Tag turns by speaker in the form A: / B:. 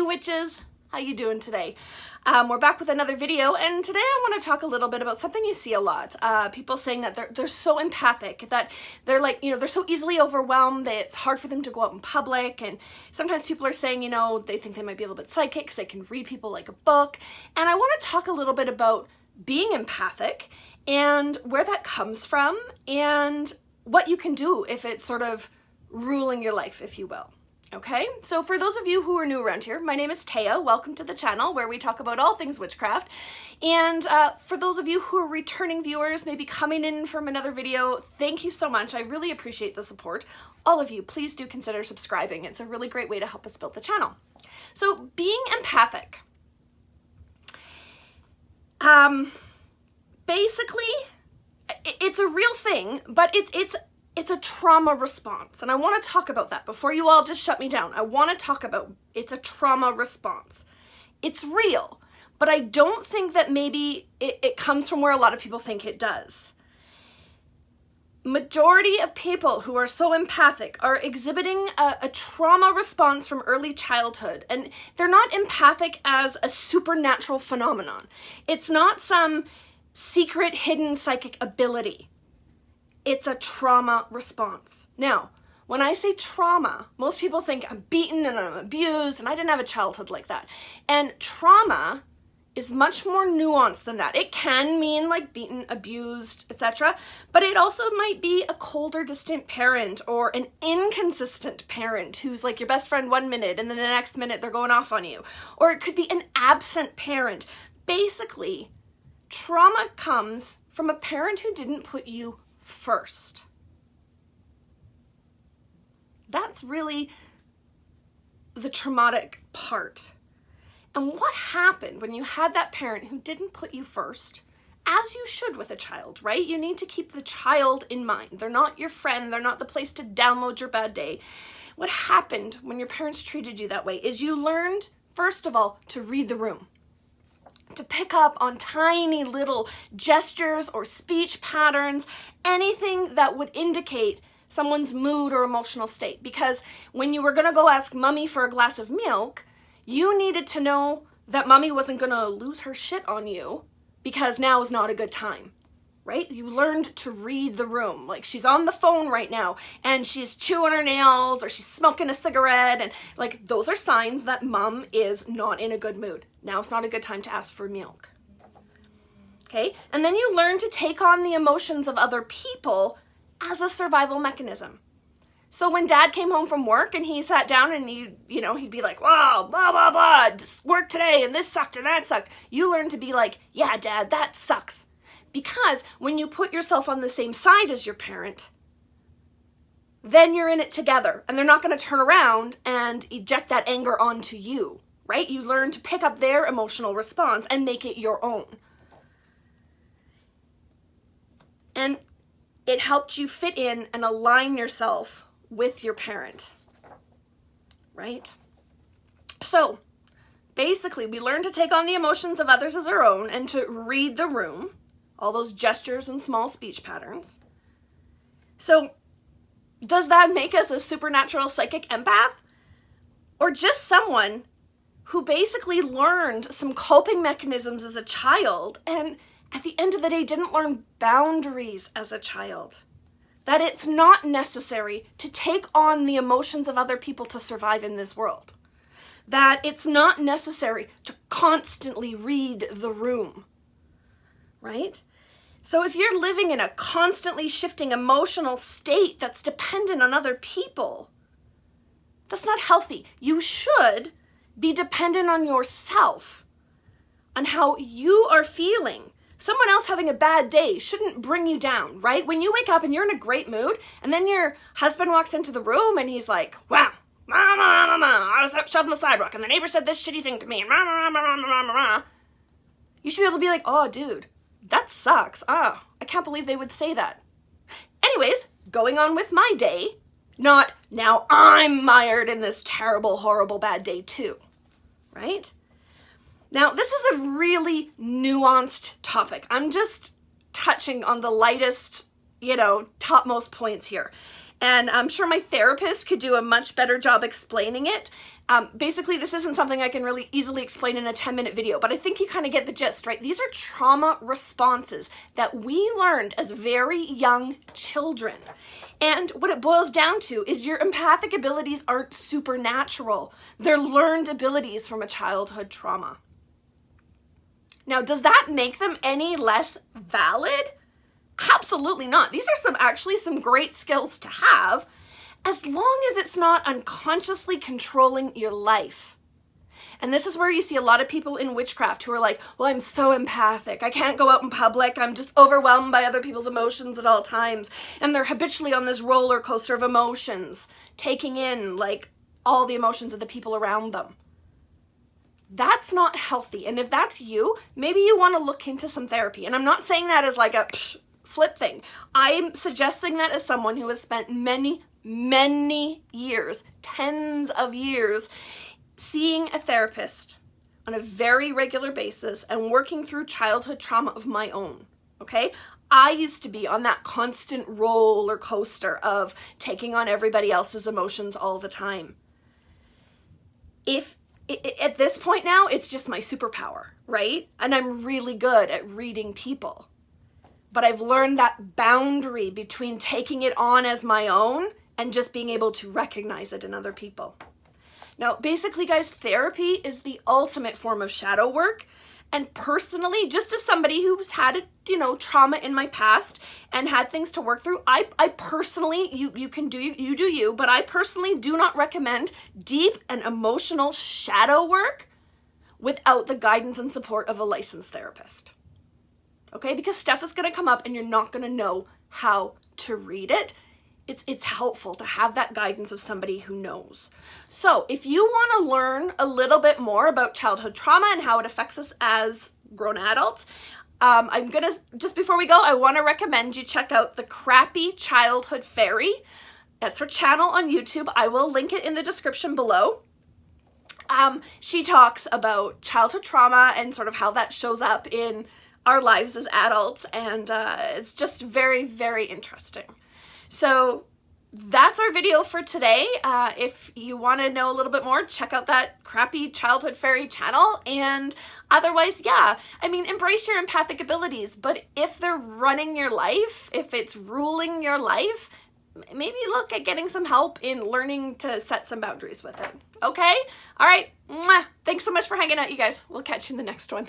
A: witches, how you doing today? We're back with another video, and today I want to talk a little bit about something you see a lot. People saying that they're so empathic, that they're like, they're so easily overwhelmed that it's hard for them to go out in public. And sometimes people are saying, they think they might be a little bit psychic because they can read people like a book. And I want to talk a little bit about being empathic and where that comes from and what you can do if it's sort of ruling your life, if you will. Okay, so for those of you who are new around here, my name is Taya. Welcome to the channel where we talk about all things witchcraft. And for those of you who are returning viewers, maybe coming in from another video, thank you so much. I really appreciate the support. All of you, please do consider subscribing. It's a really great way to help us build the channel. So being empathic, basically, it's a real thing, but it's a trauma response, and I want to talk about that before you all just shut me down. I want to talk about it's a trauma response. It's real, but I don't think that maybe it comes from where a lot of people think it does. Majority of people who are so empathic are exhibiting a trauma response from early childhood, and they're not empathic as a supernatural phenomenon. It's not some secret hidden psychic ability. It's a trauma response. Now, when I say trauma, most people think I'm beaten and I'm abused, and I didn't have a childhood like that. And trauma is much more nuanced than that. It can mean like beaten, abused, etc. But it also might be a colder, distant parent or an inconsistent parent who's like your best friend one minute and then the next minute they're going off on you. Or it could be an absent parent. Basically, trauma comes from a parent who didn't put you first. That's really the traumatic part. And what happened when you had that parent who didn't put you first, as you should with a child, right? You need to keep the child in mind. They're not your friend. They're not the place to download your bad day. What happened when your parents treated you that way is you learned, first of all, to read the room, to pick up on tiny little gestures or speech patterns, anything that would indicate someone's mood or emotional state. Because when you were going to go ask mommy for a glass of milk, you needed to know that mommy wasn't going to lose her shit on you because now is not a good time, right? You learned to read the room. Like, she's on the phone right now and she's chewing her nails or she's smoking a cigarette, and like those are signs that mom is not in a good mood. Now it's not a good time to ask for milk. Okay? And then you learn to take on the emotions of other people as a survival mechanism. So when dad came home from work and he sat down and he'd be like, wow, blah, blah, blah, work today and this sucked and that sucked. You learn to be like, yeah, dad, that sucks. Because when you put yourself on the same side as your parent, then you're in it together, and they're not going to turn around and eject that anger onto you, right? You learn to pick up their emotional response and make it your own. And it helped you fit in and align yourself with your parent, right? So basically, we learn to take on the emotions of others as our own and to read the room, all those gestures and small speech patterns. So does that make us a supernatural psychic empath? Or just someone who basically learned some coping mechanisms as a child and at the end of the day didn't learn boundaries as a child? That it's not necessary to take on the emotions of other people to survive in this world. That it's not necessary to constantly read the room. Right? So if you're living in a constantly shifting emotional state that's dependent on other people, that's not healthy. You should be dependent on yourself, on how you are feeling. Someone else having a bad day shouldn't bring you down, right? When you wake up and you're in a great mood, and then your husband walks into the room and he's like, wow, I was out shoving the sidewalk and the neighbor said this shitty thing to me, and you should be able to be like, oh, dude, that sucks. Oh, I can't believe they would say that. Anyways, going on with my day, not now I'm mired in this terrible, horrible, bad day too, right? Now, this is a really nuanced topic. I'm just touching on the lightest, topmost points here. And I'm sure my therapist could do a much better job explaining it. Basically, this isn't something I can really easily explain in a 10-minute video, but I think you kind of get the gist, right? These are trauma responses that we learned as very young children. And what it boils down to is your empathic abilities aren't supernatural. They're learned abilities from a childhood trauma. Now, does that make them any less valid? Absolutely not. These are actually some great skills to have, as long as it's not unconsciously controlling your life. And this is where you see a lot of people in witchcraft who are like, well, I'm so empathic. I can't go out in public. I'm just overwhelmed by other people's emotions at all times. And they're habitually on this roller coaster of emotions, taking in like all the emotions of the people around them. That's not healthy. And if that's you, maybe you want to look into some therapy. And I'm not saying that as like a flip thing. I'm suggesting that as someone who has spent many years, tens of years, seeing a therapist on a very regular basis and working through childhood trauma of my own, okay? I used to be on that constant roller coaster of taking on everybody else's emotions all the time. At this point now, it's just my superpower, right? And I'm really good at reading people. But I've learned that boundary between taking it on as my own and just being able to recognize it in other people. Now, basically, guys, therapy is the ultimate form of shadow work. And personally, just as somebody who's had, trauma in my past and had things to work through, I personally, you can do you, but I personally do not recommend deep and emotional shadow work without the guidance and support of a licensed therapist. Okay? Because stuff is going to come up and you're not going to know how to read it. It's helpful to have that guidance of somebody who knows. So if you want to learn a little bit more about childhood trauma and how it affects us as grown adults, just before we go, I want to recommend you check out the Crappy Childhood Fairy. That's her channel on YouTube. I will link it in the description below. She talks about childhood trauma and sort of how that shows up in our lives as adults, and it's just very, very interesting. So that's our video for today. If you want to know a little bit more, check out that Crappy Childhood Fairy channel. And otherwise, yeah, embrace your empathic abilities. But if they're running your life, if it's ruling your life, maybe look at getting some help in learning to set some boundaries with it. Okay? All right. Mwah. Thanks so much for hanging out, you guys. We'll catch you in the next one.